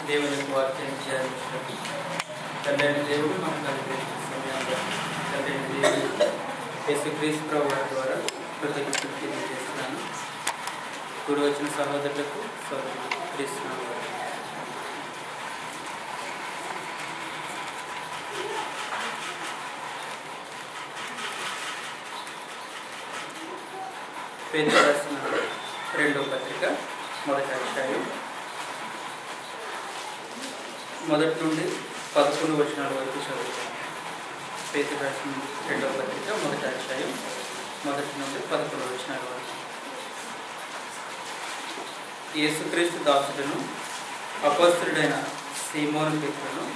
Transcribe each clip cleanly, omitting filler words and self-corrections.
దేవుని వాక్యం ధ్యానించడం తండ్రి దేవుడు మనకు అనుగ్రహించిన సమయంలో తండ్రి దేవుడు యేసుక్రీస్తు ప్రభువు ద్వారా కృతజ్ఞతలు తెలియజేస్తున్నాను. ఇప్పుడు వచ్చిన సహోదరులకు క్రీస్తున్నాను. పేతురు రాసిన రెండవ పత్రిక మొదటి అధ్యాయం 1 నుండి 11 వచనాల వరకు చదువుతాను. పేతురు రాసిన రెండవ పత్రిక మొదటి అధ్యాయం 1 నుండి 11 వచనాల వరకు. యేసుక్రీస్తు దాసుడును అపోస్తలుడైన సీమోను పేతురును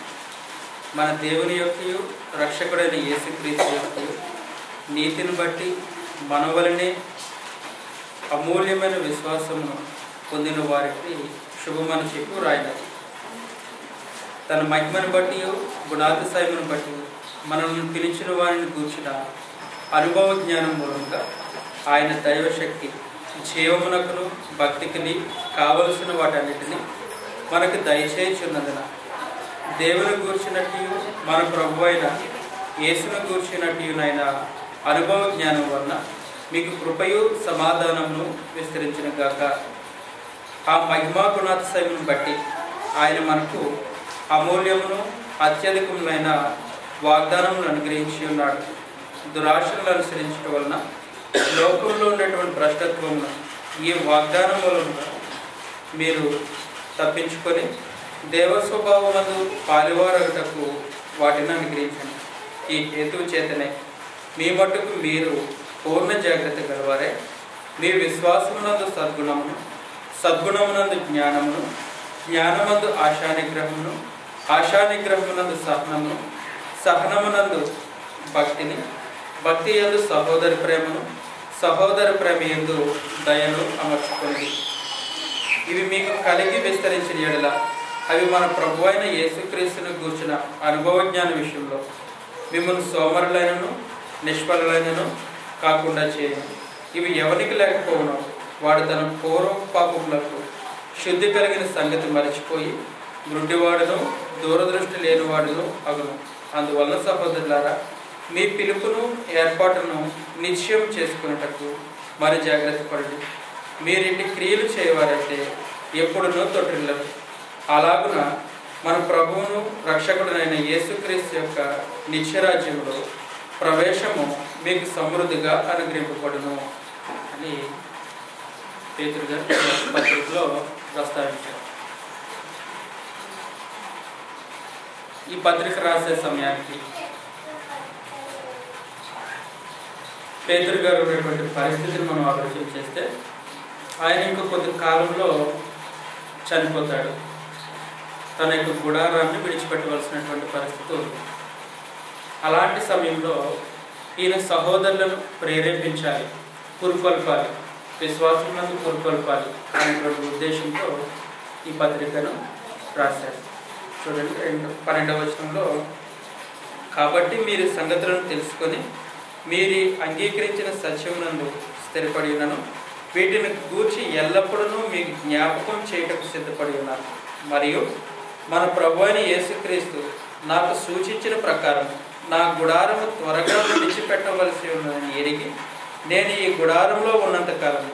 మన దేవుని యొక్కయు రక్షకుడైన యేసుక్రీస్తు యొక్కయు నీతిని బట్టి మన వలనే అమూల్యమైన విశ్వాసమును పొందిన వారికి శుభమని చెప్పు రాయినది. తన మహిమను బట్టి గుణాతిశయమును బట్టి మనల్ని పిలిచిన వారిని కూర్చున్న అనుభవ జ్ఞానం మూలంగా ఆయన దైవశక్తి జీవమునకును భక్తికిని కావలసిన వాటన్నిటిని మనకు దయచేయుచున్నదన దేవుని గూర్చినట్టు మన ప్రభు అయిన యేసును గూర్చినట్టునైన అనుభవ జ్ఞానం వలన మీకు కృపయు సమాధానమును విస్తరించిన గాక. ఆ మహిమా గుణాతిశయమును బట్టి ఆయన మనకు అమూల్యమును అత్యధికములైన వాగ్దానములు అనుగ్రహించి ఉన్నాడు. దురాశలను అనుసరించడం వలన లోకంలో ఉన్నటువంటి భ్రష్టత్వమును ఈ వాగ్దానం వలన మీరు తప్పించుకొని దేవస్వభావమందు పాలివారటకు వాటిని అనుగ్రహించండి. ఈ హేతువు చేతనే మీ మట్టుకు మీరు పూర్ణ జాగ్రత్త గలవారే మీ విశ్వాసమునందు సద్గుణమును, సద్గుణమునందు జ్ఞానమును, జ్ఞానమందు ఆశానిగ్రహమును, ఆశానిగ్రహమునందు సహనమును, సహనమునందు భక్తిని, భక్తి యందు సహోదరి ప్రేమను, సహోదర ప్రేమ యందు దయను అమర్చుకోండి. ఇవి మీకు కలిగి విస్తరించిన యెడల అవి మన ప్రభు అయిన యేసుక్రీస్తును గూర్చిన అనుభవ జ్ఞాన విషయంలో మిమ్మల్ని సోమరులైనను నిష్ఫలులైనను కాకుండా చేయండి. ఇవి ఎవరికి లేకపోవడం వాడు తన పూర్వ పాపములకు శుద్ధి కలిగిన సంగతి మరచిపోయి గుడ్డివాడును దూరదృష్టి లేనివాడును అగును. అందువలన సహోదరులారా మీ పిలుపును ఏర్పాటును నిశ్చయం చేసుకునేటకు మరి జాగ్రత్త పడండి. మీరింటి క్రియలు చేయవారైతే ఎప్పుడునూ తొట్టిల్లరు. అలాగున మన ప్రభువును రక్షకుడైన యేసుక్రీస్తు యొక్క నిత్యరాజ్యంలో ప్రవేశము మీకు సమృద్ధిగా అనుగ్రహింపబడును అని పేతురు గారు పత్రికలో ప్రస్తావించారు. ఈ పత్రిక రాసే సమయానికి పేతురు గారు ఉన్నటువంటి పరిస్థితిని మనం ఆలోచన చేస్తే ఆయన ఇంకో కొద్ది కాలంలో చనిపోతాడు. తన యొక్క గుడారాన్ని విడిచిపెట్టవలసినటువంటి పరిస్థితి ఉంది. అలాంటి సమయంలో ఈయన సహోదరులను ప్రేరేపించాలి, పురుకొల్పాలి, విశ్వాసమునందు పురుకొల్పాలి అనేటువంటి ఉద్దేశంతో ఈ పత్రికను రాశారు. చూడండి 12వ వచనంలో, కాబట్టి మీరు సంగతులను తెలుసుకొని మీరు అంగీకరించిన సత్యమునందు స్థిరపడి ఉన్నాను, వీటిని గూర్చి ఎల్లప్పుడూ మీకు జ్ఞాపకం చేయటకు సిద్ధపడి ఉన్నాను. మరియు మన ప్రభు అయిన యేసుక్రీస్తు నాకు సూచించిన ప్రకారం నా గుడారము త్వరగా విడిచిపెట్టవలసి ఉన్నదని ఎరిగి నేను ఈ గుడారంలో ఉన్నంతకాలం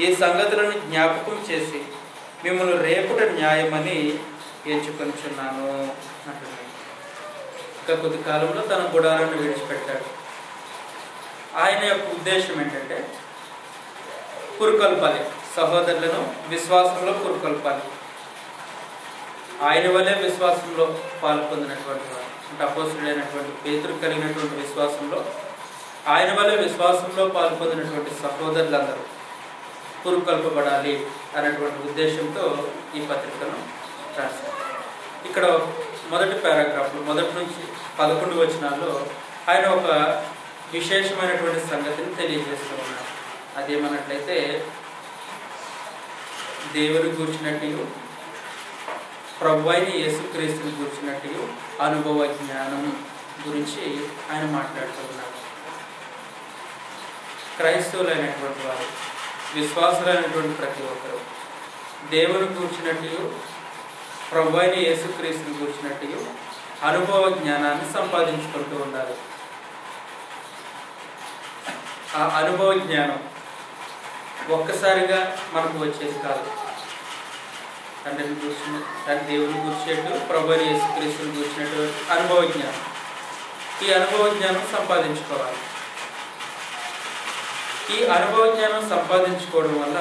ఈ సంగతులను జ్ఞాపకం చేసి మిమ్మల్ని రేపుట న్యాయమని ఎంచుకొనిచున్నాను అంటున్నాను. ఇంకా కొద్ది కాలంలో తన గుడారాన్ని విడిచిపెట్టాడు. ఆయన యొక్క ఉద్దేశం ఏంటంటే పురుకొల్పాలి, సహోదరులను విశ్వాసంలో పురుకొల్పాలి. ఆయన వల్లే విశ్వాసంలో పాల్పొందినటువంటి వారు అంటే అపోస్తలుడైనటువంటి పేతురు కలిగినటువంటి విశ్వాసంలో ఆయన వల్లే విశ్వాసంలో పాల్పొందినటువంటి సహోదరులందరూ పురుకొల్పబడాలి అనేటువంటి ఉద్దేశంతో ఈ పత్రికను రాశారు. ఇక్కడ మొదటి పారాగ్రాఫ్లో 1 నుంచి 11 వచనాల్లో ఆయన ఒక విశేషమైనటువంటి సంగతిని తెలియజేస్తూ ఉన్నారు. అదేమన్నట్లయితే దేవుని గూర్చినట్టు ప్రభు అయిన యేసుక్రీస్తుని గూర్చినట్టు అనుభవ జ్ఞానం గురించి ఆయన మాట్లాడుతున్నారు. క్రైస్తవులైనటువంటి వారు, విశ్వాసులైనటువంటి ప్రతి ఒక్కరు దేవుని గూర్చినట్టు ప్రభువైన యేసుక్రీస్తుని గురించినట్టు అనుభవ జ్ఞానాన్ని సంపాదించుకుంటూ ఉండాలి. ఆ అనుభవ జ్ఞానం ఒక్కసారిగా మనకు వచ్చేది కాదు. తండ్రిని కూర్చుని దేవుని కూర్చేట్టు ప్రభువైన యేసుక్రీస్తుని కూర్చున్నట్టు అనుభవ జ్ఞానం, ఈ అనుభవ జ్ఞానం సంపాదించుకోవాలి. ఈ అనుభవ జ్ఞానం సంపాదించుకోవడం వల్ల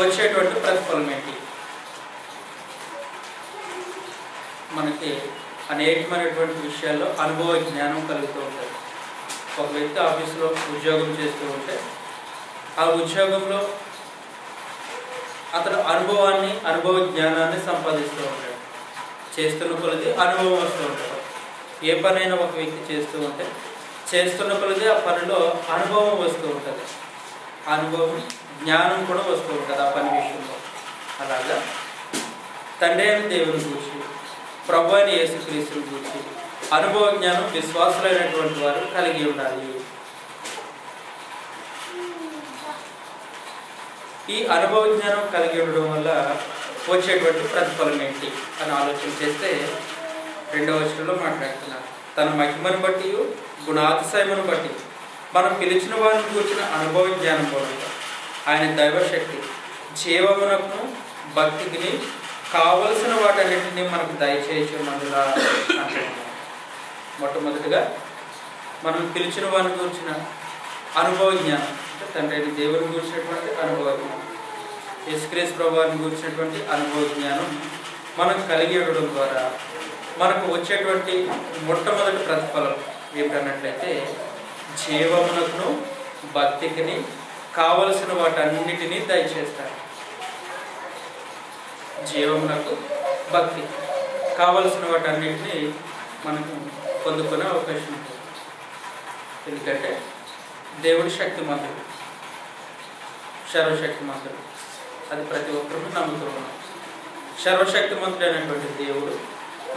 వచ్చేటువంటి ప్రతిఫలం ఏంటి? మనకి అనేకమైనటువంటి విషయాల్లో అనుభవ జ్ఞానం కలుగుతూ ఉంటుంది. ఒక వ్యక్తి ఆఫీసులో ఉద్యోగం చేస్తూ ఉంటే ఆ ఉద్యోగంలో అతడు అనుభవ జ్ఞానాన్ని సంపాదిస్తూ ఉంటాడు. చేస్తున్న కొలది అనుభవం వస్తూ ఉంటాడు. ఏ పనైనా ఒక వ్యక్తి చేస్తూ ఉంటే చేస్తున్న కొలది ఆ పనిలో అనుభవం వస్తూ ఉంటుంది. అనుభవం జ్ఞానం కూడా వస్తూ ఉంటుంది ఆ పని విషయంలో. అలాగా తండ్రి అయిన దేవుని గురించి, ప్రభువైన అయిన యేసుక్రీస్తుని గురించి అనుభవ జ్ఞానం విశ్వాసులైనటువంటి వారు కలిగి ఉండాలి. ఈ అనుభవ జ్ఞానం కలిగి ఉండడం వల్ల వచ్చేటువంటి ప్రతిఫలం ఏంటి అని ఆలోచన చేస్తే 2వ వచనంలో మాట్లాడుతున్నారు. తన మహిమను బట్టి గుణాతిశయమును బట్టి మనం పిలిచిన వారిని కూర్చిన అనుభవ జ్ఞానం పొందుతాం. ఆయన దైవశక్తి జీవమునకు భక్తికి కావలసిన వాటన్నింటినీ మనకు దయచేయుచున్నదిగా అంటున్నాం. మొట్టమొదటిగా మనం పిలిచిన వారిని కూర్చిన అనుభవ జ్ఞానం, తండ్రి దేవుని గురించినటువంటి అనుభవ జ్ఞానం, యేసుక్రీస్తు ప్రభువుని గురించినటువంటి అనుభవ జ్ఞానం మనం కలిగి ఉండడం ద్వారా మనకు వచ్చేటువంటి మొట్టమొదటి ప్రతిఫలం ఏమిటన్నట్లయితే జీవమునకును భక్తికి కావలసిన వాటన్నిటినీ దయచేస్తారు. జీవమునకు భక్తి కావలసిన వాటన్నిటినీ మనకు పొందుకునే అవకాశం ఉంటుంది. ఎందుకంటే దేవుడు శక్తిమంతుడు, సర్వశక్తిమంతుడు. అది ప్రతి ఒక్కరూ నమ్ముతూ ఉన్నాం. సర్వశక్తిమంతుడు అయినటువంటి దేవుడు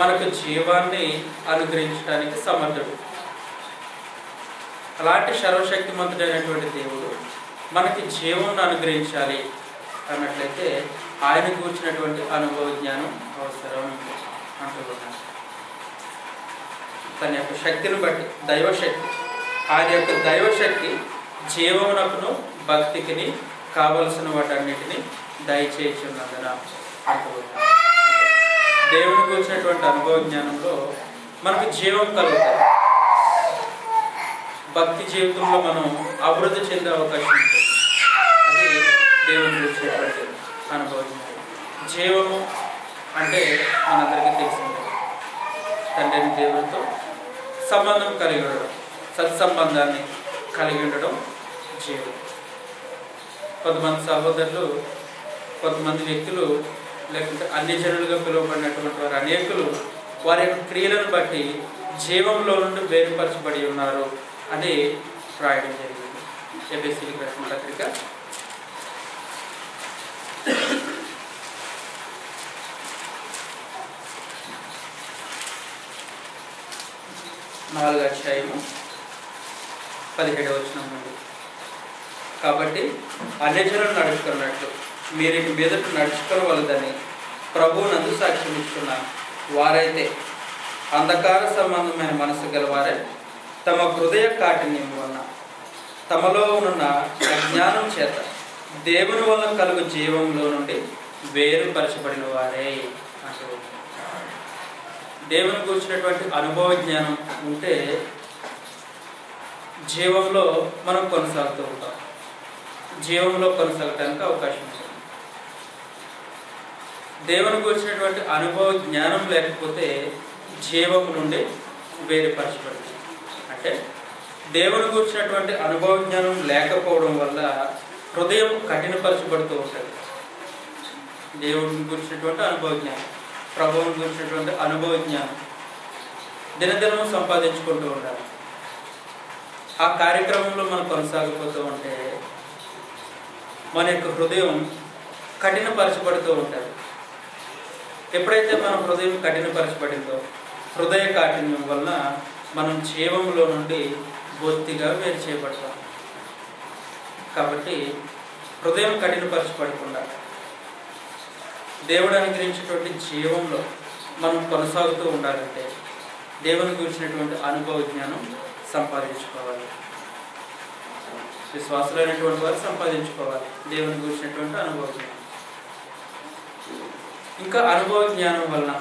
మనకు జీవాన్ని అనుగ్రహించడానికి సమర్థుడు. అలాంటి సర్వశక్తిమంతుడు అయినటువంటి దేవుడు మనకి జీవాన్ని అనుగ్రహించాలి అన్నట్లయితే ఆయన కూర్చున్నటువంటి అనుభవ జ్ఞానం అవసరం అంటున్నాను. తన యొక్క శక్తిని బట్టి దైవశక్తి, ఆయన యొక్క దైవశక్తి జీవమునకును భక్తికి కావలసిన వాటన్నిటిని దయచేయుచున్నదన అంటున్నాను. దేవుని కూర్చున్నటువంటి అనుభవ జ్ఞానంలో మనకు జీవం కలుగుతుంది. భక్తి జీవితంలో మనం అభివృద్ధి చెందే అవకాశం ఉంటుంది. అది దేవుని కూర్చున్నటువంటి అనుభవ జ్ఞానం. జీవము అంటే మనందరికీ తెలిసిందే, తండ్రిని దేవునితో సంబంధం కలిగి ఉండడం, సత్సంబంధాన్ని కలిగి ఉండడం జీవం. కొంతమంది సహోదరులు, కొంతమంది వ్యక్తులు, లేకుంటే అన్ని జనులుగా పిలువబడినటువంటి వారు అనేకులు వారి యొక్క క్రియలను బట్టి జీవంలో నుండి వేరుపరచబడి ఉన్నారు అని రాయడం జరిగింది. ఎఫెసీయులకు రాసిన పత్రిక 4వ అధ్యాయము 17వ వచనం నుండి. కాబట్టి అన్యజనులు నడుచుకున్నట్లు మీరు ఇక మీదట నడుచుకోవలదని ప్రభువునందు సాక్ష్యం ఇస్తున్నాను. వారైతే అంధకార సంబంధమైన మనసు గలవారే తమ హృదయ కాఠిన్యం వలన తమలో ఉన్న అజ్ఞానం చేత దేవుని వల్ల కలుగు జీవంలో నుండి వేరుపరచబడిన వారే అంటూ దేవుని కూర్చున్నటువంటి అనుభవ జ్ఞానం ఉంటే జీవంలో మనం కొనసాగుతూ ఉంటాం. జీవంలో కొనసాగడానికి అవకాశం ఉంటుంది. దేవుని కూర్చున్నటువంటి అనుభవ జ్ఞానం లేకపోతే జీవం నుండి వేరుపరచబడుతుంది. అంటే దేవుని కూర్చున్నటువంటి అనుభవ జ్ఞానం లేకపోవడం వల్ల హృదయం కఠినపరచబడుతూ ఉంటుంది. దేవుడిని గురించినటువంటి అనుభవ జ్ఞానం, ప్రభువుని గురించినటువంటి అనుభవ జ్ఞానం దినదినం సంపాదించుకుంటూ ఉండాలి. ఆ కార్యక్రమంలో మనం కొనసాగిపోతూ ఉంటే మన యొక్క హృదయం కఠినపరచబడుతూ ఉంటుంది. ఎప్పుడైతే మన హృదయం కఠినపరచబడిందో హృదయ కాఠిన్యం వలన మనం జీవంలో నుండి బొత్తిగా వేరు చేయబడతాం. కాబట్టి హృదయం కఠినపరచబడకుండా దేవుడు అనుగ్రహించినటువంటి జీవంలో మనం కొనసాగుతూ ఉండాలంటే దేవుని గురించినటువంటి అనుభవ జ్ఞానం సంపాదించుకోవాలి. విశ్వాసులైనటువంటి వారు సంపాదించుకోవాలి దేవుని గురించినటువంటి అనుభవ జ్ఞానం. ఇంకా అనుభవ జ్ఞానం వలన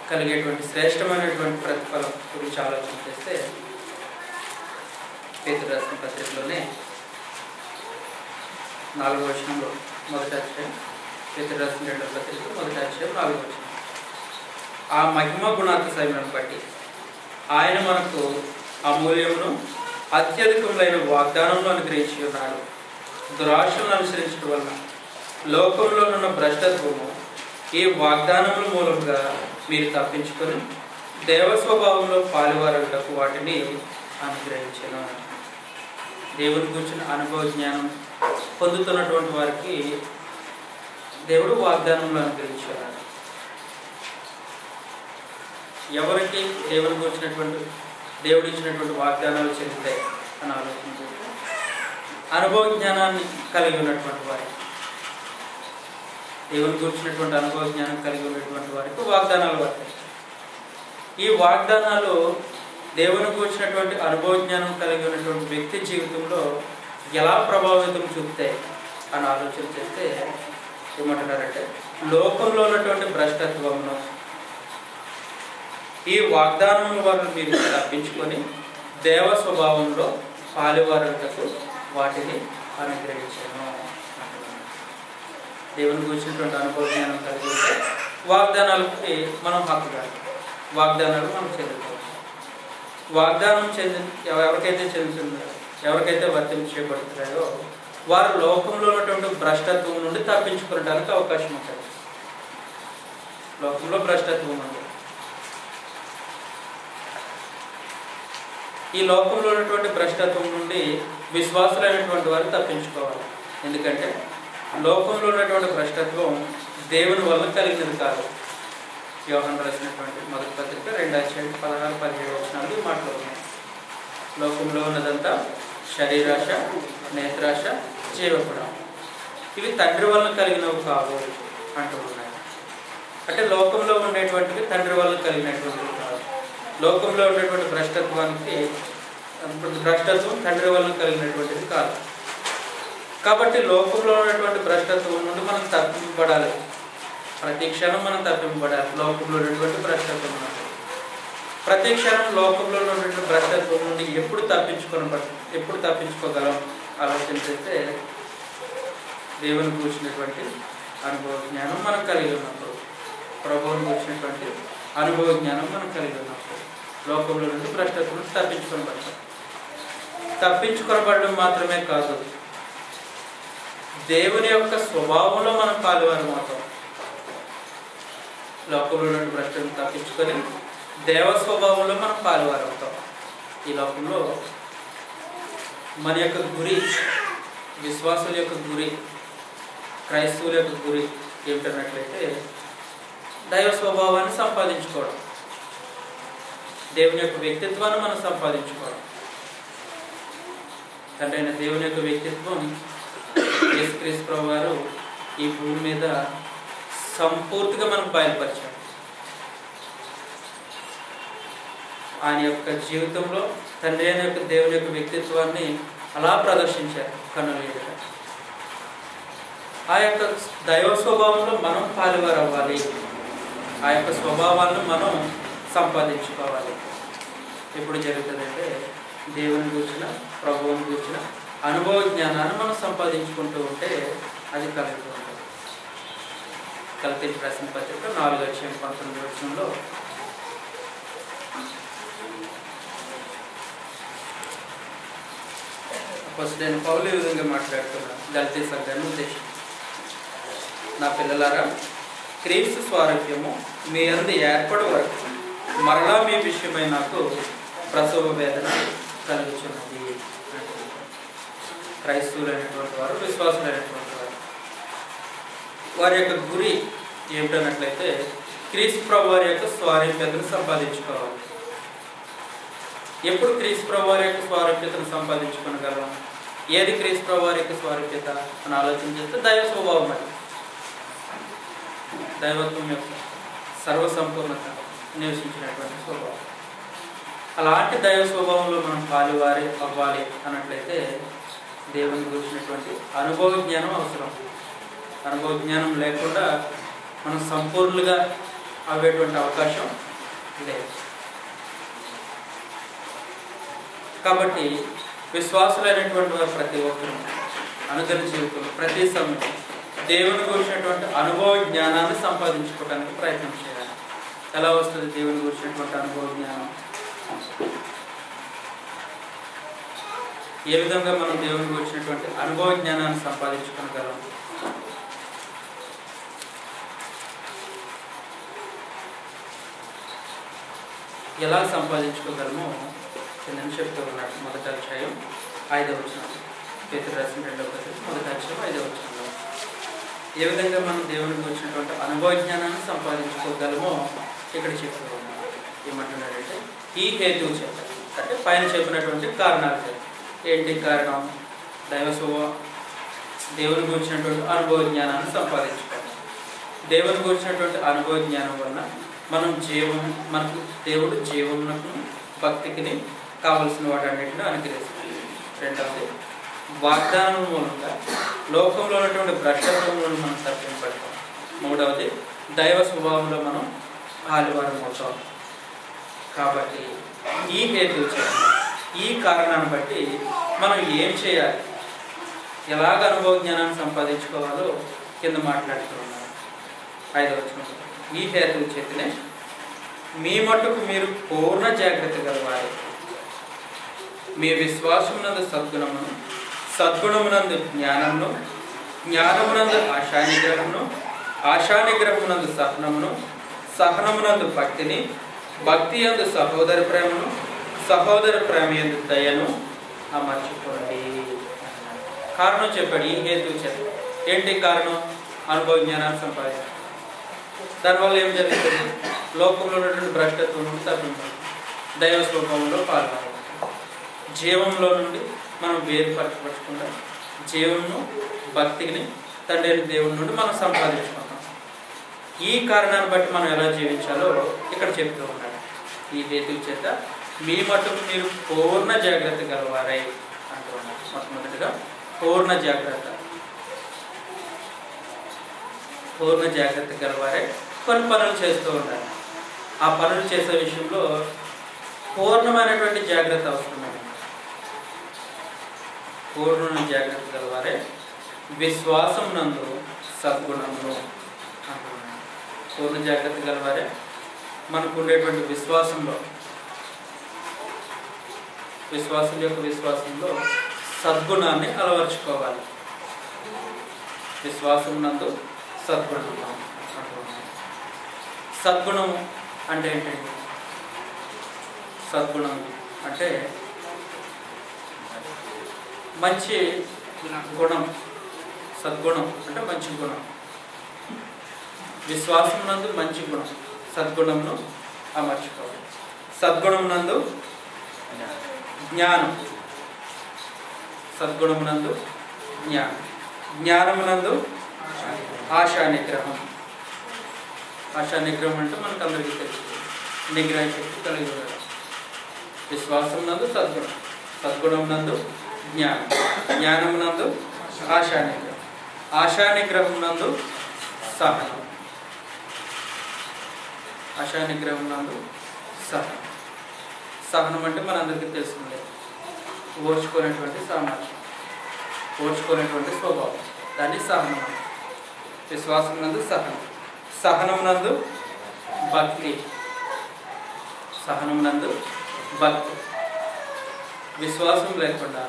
కలిగేటువంటి శ్రేష్టమైనటువంటి ప్రతిఫలం గురించి ఆలోచన చేస్తే పేతురు రాసిన పత్రికలోనే 4వ వచనంలో మొదటి అధ్యాయం, పేతురు రాసిన 2వ పత్రిక 1వ అధ్యాయం 4వ వచనం, ఆ మహిమ గుణాతిశయములను బట్టి ఆయన మనకు అమూల్యమును అత్యధికములైన వాగ్దానంలో అనుగ్రహించి ఉన్నాడు. దురాశలను అనుసరించడం వలన లోకంలో ఉన్న భ్రష్టత్వము ఈ వాగ్దానముల మూలంగా మీరు తప్పించుకొని దేవ స్వభావంలో పాలువారుటకు వాటిని అనుగ్రహించను. దేవుని గురించిన అనుభవ జ్ఞానం పొందుతున్నటువంటి వారికి దేవుడు వాగ్దానంలో అనుగ్రహించారు. ఎవరికి దేవుని గురించినటువంటి దేవుడు ఇచ్చినటువంటి వాగ్దానాలు చెందుతాయి అని ఆలోచించి అనుభవ జ్ఞానాన్ని కలిగి ఉన్నటువంటి వారికి, దేవుని గురించినటువంటి అనుభవ జ్ఞానం కలిగి ఉన్నటువంటి వారికి వాగ్దానాలు వస్తాయి. ఈ వాగ్దానాలు దేవుని గురించినటువంటి అనుభవ జ్ఞానం కలిగి ఉన్నటువంటి వ్యక్తి జీవితంలో ఎలా ప్రభావితం చూపుతాయి అని ఆలోచన చేస్తే ఏమంటున్నారంటే, లోకంలో ఉన్నటువంటి భ్రష్టత్వమును ఈ వాగ్దానం వల్ల మీరు తప్పించుకొని దేవ స్వభావంలో పాలువారుటకు వాటిని అనుగ్రహించాను. దేవుని గురించినటువంటి అనుభవ జ్ఞానం కలిగి ఉంటే వాగ్దానాలకి మనం హక్కుదారు, వాగ్దానాలు మనం చెందుతాం. వాగ్దానం ఎవరికైతే చెందుతుందో, ఎవరికైతే వర్తించబడుతున్నాయో వారు లోకంలో ఉన్నటువంటి భ్రష్టత్వం నుండి తప్పించుకోవడానికి అవకాశం ఉంటుంది. లోకంలో భ్రష్టత్వం ఉంది. ఈ లోకంలో ఉన్నటువంటి భ్రష్టత్వం నుండి విశ్వాసులైనటువంటి వారు తప్పించుకోవాలి. ఎందుకంటే లోకంలో ఉన్నటువంటి భ్రష్టత్వం దేవుని వల్ల కలిగినది కాదు. యోహాను రాసినటువంటి మొదటి పత్రిక 2వ అధ్యాయం 16-17 వచనాలు ఈ మాటలు ఉన్నాయి. లోకంలో ఉన్నదంతా శరీరాశ, నేత్రాశ, జీవగుణం, ఇవి తండ్రి వల్ల కలిగినవి కావు అంటూ ఉన్నాయి. అంటే లోకంలో ఉండేటువంటివి తండ్రి వల్ల కలిగినటువంటివి కాదు. లోకంలో ఉండేటువంటి భ్రష్టత్వం తండ్రి వల్ల కలిగినటువంటిది కాదు. కాబట్టి లోకంలో ఉన్నటువంటి భ్రష్టత్వం నుండి మనం తప్పింపబడాలి. ప్రతి క్షణం మనం తప్పింపబడాలి. లోకంలో ఉన్నటువంటి భ్రష్టత్వం నుండి ప్రతి క్షణం లోకంలో ఉన్నటువంటి భ్రష్టత్వం నుండి ఎప్పుడు తప్పించుకోగలం ఆలోచన చేస్తే దేవుని కూర్చున్నటువంటి అనుభవ జ్ఞానం మనం కలిగి ఉన్నప్పుడు, ప్రభువుని కూర్చున్నటువంటి అనుభవ జ్ఞానం మనం కలిగి ఉన్నప్పుడు లోకంలో నుండి భ్రష్టత్వం నుండి తప్పించుకొనబడడం మాత్రమే కాదు, దేవుని యొక్క స్వభావంలో మనం పాలువారం అవుతాం. లోకంలో నుండి భ్రష్టం తప్పించుకొని దేవ స్వభావంలో మనం పాలువారం అవుతాం. ఈ లోకంలో మన యొక్క గురి, విశ్వాసుల యొక్క గురి, క్రైస్తవుల యొక్క గురి ఏమిటన్నట్లయితే దైవ స్వభావాన్ని సంపాదించుకోవడం, దేవుని యొక్క వ్యక్తిత్వాన్ని మనం సంపాదించుకోవడం. తండ్రి అయిన దేవుని యొక్క వ్యక్తిత్వం యేసుక్రీస్తు ప్రభువు వారు ఈ భూమి మీద సంపూర్తిగా మనకు బయలుపరిచాడు. ఆయన యొక్క జీవితంలో తండ్రి అయిన యొక్క దేవుని యొక్క వ్యక్తిత్వాన్ని అలా ప్రదర్శించారు కన్నుల ఎదుట. ఆ యొక్క దైవ స్వభావంలో మనం పాలువారు అవ్వాలి. ఆ యొక్క స్వభావాలను మనం సంపాదించుకోవాలి. ఎప్పుడు జరుగుతుందంటే దేవుని గురించిన, ప్రభువుని గురించిన అనుభవ జ్ఞానాన్ని మనం సంపాదించుకుంటూ ఉంటే అది కలుగుతూ ఉంటుంది. గలతీయులకు రాసిన పత్రిక 4వ అధ్యాయం 19వ వచనంలో అపోస్తలుడైన పౌలు ఈ విధంగా మాట్లాడుతున్నాను గలతీ సంఘాన్ని ఉద్దేశించి, నా పిల్లలారా, క్రీస్తు స్వారూప్యము మీ యందు ఏర్పడే వరకు మరలా మీ విషయమై నాకు ప్రసవ వేదన కలుగుతున్నది. క్రైస్తవులైనటువంటి వారు, విశ్వాసులైనటువంటి వారు, వారి యొక్క గురి ఏమిటన్నట్లయితే క్రీస్తు ప్రభు వారి యొక్క స్వారూప్యతను సంపాదించుకోవాలి. ఎప్పుడు క్రీస్తు ప్రభు వారి యొక్క స్వారూప్యతను సంపాదించుకోగలం? ఏది క్రీస్తు ప్రభు వారి యొక్క స్వారూప్యత అని ఆలోచన చేస్తే దైవ స్వభావం. అది దైవత్వం యొక్క సర్వసంపూర్ణత నివసించినటువంటి స్వభావం. అలాంటి దైవ స్వభావంలో మనం పాలువారి అవ్వాలి అన్నట్లయితే దేవుని గురించినటువంటి అనుభవ జ్ఞానం అవసరం. అనుభవ జ్ఞానం లేకుండా మనం సంపూర్ణంగా అవ్వేటువంటి అవకాశం లేదు. కాబట్టి విశ్వాసులైనటువంటి వారు ప్రతి ఒక్కరూ అనుదిన జీవితంలో ప్రతి సమయం దేవుని గురించినటువంటి అనుభవ జ్ఞానాన్ని సంపాదించుకోవడానికి ప్రయత్నం చేయాలి. ఎలా వస్తుంది దేవుని గురించినటువంటి అనుభవ జ్ఞానం? ఏ విధంగా మనం దేవుని గురించినటువంటి అనుభవ జ్ఞానాన్ని సంపాదించుకోగలం? ఎలా సంపాదించుకోగలమో కింద చెప్తూ ఉన్నాడు. మొదటి అధ్యాయం 5వ వచనం, పేతురు రాసిన 2వ పత్రిక మొదటి అధ్యాయం 5వ వచనంలో ఏ విధంగా మనం దేవునికి వచ్చినటువంటి అనుభవ జ్ఞానాన్ని సంపాదించుకోగలమో ఇక్కడ చెప్తూ ఉన్నాడు. ఏమంటున్నాడంటే ఈ హేతువు చేత, అంటే పైన చెప్పినటువంటి కారణాలు చేత. ఏంటి కారణం? దైవ స్వభావం, దేవుని గురించినటువంటి అనుభవ జ్ఞానాన్ని సంపాదించుకోవాలి. దేవుని గురించినటువంటి అనుభవ జ్ఞానం వలన మనకు దేవుడు జీవమునకు భక్తికి కావలసిన వాటన్నిటిని అనుగ్రహిస్తాడు. రెండవది, వాగ్దానం మూలంగా లోకంలో ఉన్నటువంటి భ్రష్టత్వములను మనం తప్పింపడతాం. మూడవది, దైవ స్వభావంలో మనం పాలువారం అవుతాం. కాబట్టి ఈ హేతు ఈ కారణాన్ని బట్టి మనం ఏం చేయాలి, ఎలాగ అనుభవ జ్ఞానాన్ని సంపాదించుకోవాలో కింద మాట్లాడుతూ ఉన్నారు. 5వ వచనం, ఈ హేతు చేతనే మీ మట్టుకు మీరు పూర్ణ జాగ్రత్త గలవారు. మీ విశ్వాసమునందు సద్గుణమును, సద్గుణమునందు జ్ఞానమును, జ్ఞానమునందు ఆశానిగ్రహమును, ఆశానిగ్రహమునందు సహనమును, సహనమునందు భక్తిని, భక్తి యందు సహోదర ప్రేమను, సహోదర ప్రేమ యందు దయను అమర్చుకోండి. కారణం చెప్పాడు. ఈ హేతు చెప్పాడు. ఏంటి కారణం? అనుభవ జ్ఞానాన్ని సంపాదించాలి. దానివల్ల ఏం జరుగుతుంది? లోకంలో ఉన్నటువంటి భ్రష్టత్వం తప్పించాలి, దైవ స్వభావంలో పాల్గొనాలి. జీవంలో నుండి మనం వేరుపరచకుండా జీవమును, భక్తిని తండ్రి దేవుని నుండి మనం సంపాదించుకుంటాం. ఈ కారణాన్ని బట్టి మనం ఎలా జీవించాలో ఇక్కడ చెప్తూ ఉన్నాడు. ఈ హేతు చేత మీ మట్టుకు మీరు పూర్ణ జాగ్రత్త గలవారై అంటూ ఉన్నారు. మొట్టమొదటిగా పూర్ణ జాగ్రత్త గలవారై కొన్ని పనులు చేస్తూ ఉండాలి. ఆ పనులు చేసే విషయంలో పూర్ణమైనటువంటి జాగ్రత్త అవసరమైనది. పూర్ణ జాగ్రత్త గలవారే విశ్వాసం నందు సద్గుణమును అంటున్నాడు. పూర్ణ జాగ్రత్త గలవారే మనకు ఉండేటువంటి విశ్వాసంలో సద్గుణాన్ని అలవర్చుకోవాలి. విశ్వాసం నందు సద్గుణం అంటున్నాడు. సద్గుణము అంటే ఏంటండి? సద్గుణం అంటే మంచి గుణం. సద్గుణం అంటే మంచి గుణం. విశ్వాసం నందు మంచి గుణం, సద్గుణంను అమర్చుకోవాలి. సద్గుణం నందు జ్ఞానం, సద్గుణమునందు జ్ఞానం, జ్ఞానమునందు ఆశానిగ్రహం. ఆశానిగ్రహం అంటే మనకు అందరికీ తెలుసు, నిగ్రహ శక్తి కలిగి ఉండడం. విశ్వాసం నందు సద్గుణం, సద్గుణం నందు జ్ఞానం, జ్ఞానమునందు ఆశానిగ్రహం, ఆశానిగ్రహం నందు సహనం, ఆశానిగ్రహం నందు సహనం. సహనం అంటే మనందరికీ తెలుస్తుంది, ఓర్చుకునేటువంటి సామర్థ్యం, ఓర్చుకునేటువంటి స్వభావం, దాన్ని సహనం. విశ్వాసం నందు సహనం, సహనం నందు భక్తి, సహనం నందు భక్తి. విశ్వాసం లేకుండా,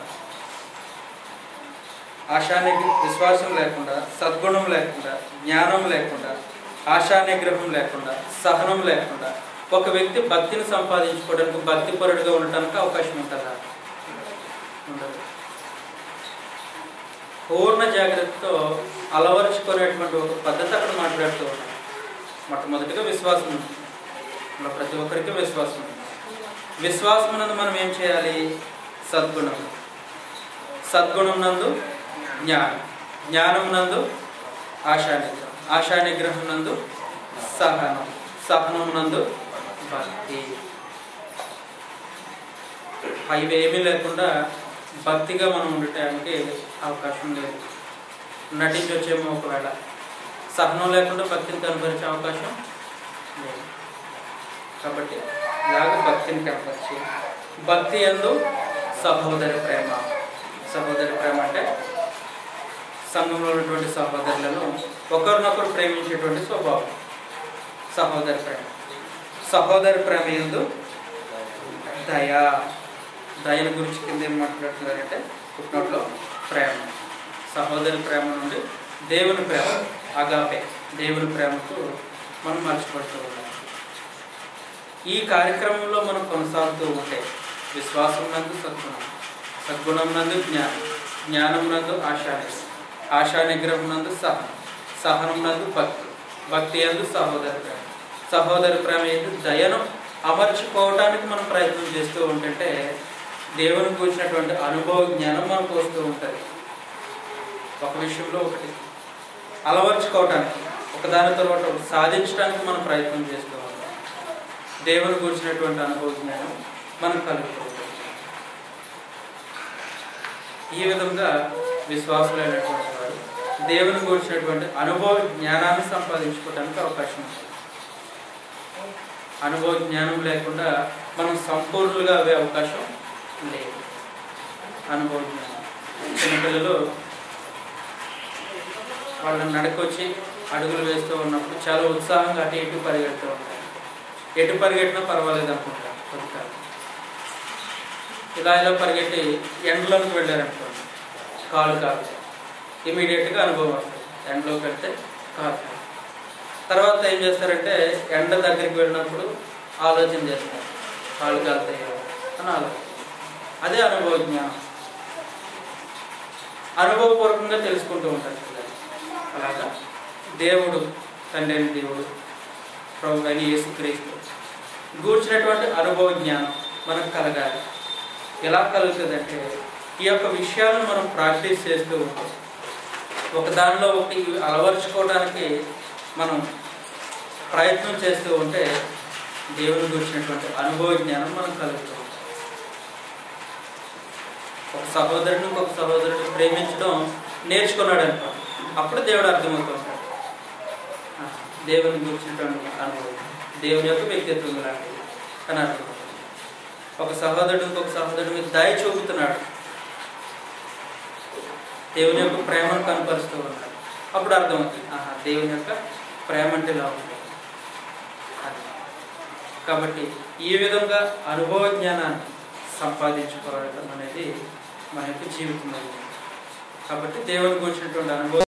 విశ్వాసం లేకుండా, సద్గుణం లేకుండా, జ్ఞానం లేకుండా, ఆశానిగ్రహం లేకుండా, సహనం లేకుండా ఒక వ్యక్తి భక్తిని సంపాదించుకోవడానికి, భక్తిపరుడిగా ఉండటానికి అవకాశం ఉంటుందా? ఉండదు. పూర్ణ జాగ్రత్తతో అలవరుచుకునేటువంటి ఒక పద్ధతి అక్కడ మాట్లాడుతూ ఉన్నాం. మొట్టమొదటిగా విశ్వాసం ఉంది. మన ప్రతి ఒక్కరికి విశ్వాసం ఉంది. విశ్వాసం నందు మనం ఏం చేయాలి? సద్గుణం, సద్గుణం నందు జ్ఞానం, జ్ఞానం నందు ఆశానిగ్రహం, ఆశానిగ్రహం నందు సహనం, సహనం నందు భక్తి. ఇవేమీ లేకుండా భక్తిగా మనం ఉండటానికి అవకాశం లేదు. నటించి వచ్చేమో ఒకవేళ, సహనం లేకుండా భక్తిని కనపరిచే అవకాశం లేదు. కాబట్టి ఇలాగ భక్తిని కనపరిచి, భక్తి యందు సహోదరి ప్రేమ. సహోదరి ప్రేమ అంటే సంఘంలో ఉన్నటువంటి సహోదరులను ఒకరినొకరు ప్రేమించేటువంటి స్వభావం సహోదరి ప్రేమ. సహోదరి ప్రేమ యందు దయ. దయను గురించి కింద ఏం మాట్లాడుతున్నారంటే పుట్టినట్లో ప్రేమ. సహోదరి ప్రేమ నుండి దేవుని ప్రేమ, అగాపే, దేవుని ప్రేమకు మనం మర్చిపడుతూ ఉన్నాం. ఈ కార్యక్రమంలో మనం కొనసాగుతూ ఉంటే విశ్వాసం నందు సద్గుణం, సద్గుణం నందు జ్ఞానం, జ్ఞానం నందు ఆశానిగ్రహం, ఆశానిగ్రహం నందు సహనం, సహనం నందు భక్తి, భక్తి యందు సహోదరి ప్రేమ, సహోదరి ప్రేమ యందు దయను అమర్చిపోవటానికి మనం ప్రయత్నం చేస్తూ ఉంటుంటే దేవుని కూర్చున్నటువంటి అనుభవ జ్ఞానం మనకు వస్తూ ఉంటుంది. ఒక విషయంలో ఒకటి అలవర్చుకోవటానికి, ఒకదాని తర్వాత ఒకటి సాధించడానికి మనం ప్రయత్నం చేస్తూ ఉంటాం. దేవుని కూర్చున్నటువంటి అనుభవ జ్ఞానం మనం కలుగుతుంది. ఈ విధంగా విశ్వాసులైనటువంటి వారు దేవుని కూర్చున్నటువంటి అనుభవ జ్ఞానాన్ని సంపాదించుకోవడానికి అవకాశం ఉంది. అనుభవ జ్ఞానం లేకుండా మనం సంపూర్ణంగా అవే అవకాశం లేదు. అనుభవ జ్ఞానం, చిన్నపిల్లలు వాళ్ళని నడకొచ్చి అడుగులు వేస్తూ ఉన్నప్పుడు చాలా ఉత్సాహంగా అటు ఇటు పరిగెడుతూ ఉంటారు. ఎటు పరిగెట్టినా పర్వాలేదు అనుకుంటారు. కొంతకాలం ఇలా పరిగెట్టి ఎండలోకి వెళ్ళారనుకోండి, కాలు ఇమీడియట్గా అనుభవం వస్తుంది. ఎండలోకి వెళ్తే కాలు. తర్వాత ఏం చేస్తారంటే ఎండ దగ్గరికి వెళ్ళినప్పుడు ఆలోచన చేస్తారు, కాళ్ళు కాలుతాయో అని ఆలోచన. అదే అనుభవ జ్ఞానం. అనుభవపూర్వకంగా తెలుసుకుంటూ ఉంటారు. అలాగా దేవుడు, తండ్రి అయిన దేవుడు, ప్రభు అయిన యేసుక్రీస్తు గూర్చినటువంటి అనుభవ జ్ఞానం మనకు కలగాలి. ఎలా కలుగుతుందంటే ఈ యొక్క విషయాలను మనం ప్రాక్టీస్ చేస్తూ ఉంటాం. ఒక దానిలో ఒకటి అలవరుచుకోవడానికి మనం ప్రయత్నం చేస్తూ ఉంటే దేవుని గురించినటువంటి అనుభవ జ్ఞానం మనం కలుగుతూ ఉంటాం. ఒక సహోదరుని ఇంకొక సహోదరుని ప్రేమించడం నేర్చుకున్నాడు అనుకో, అప్పుడు దేవుడు అర్థమవుతూ ఉంటాడు. దేవుని గురించినటువంటి అనుభవం దేవుని యొక్క వ్యక్తిత్వం లాంటిది అని అర్థమవుతుంది. ఒక సహోదరుడు ఇంకొక సహోదరుడి మీద దయ చూపుతున్నాడు, దేవుని యొక్క ప్రేమను కనపరుస్తూ ఉన్నాడు, అప్పుడు అర్థమవుతుంది దేవుని యొక్క ప్రేమ అంటే ఇలా ఉంటుంది. కాబట్టి ఈ విధంగా అనుభవ జ్ఞానాన్ని సంపాదించుకోవడం అనేది మన యొక్క జీవితం. కాబట్టి దేవుని గురించినటువంటి అనుభవం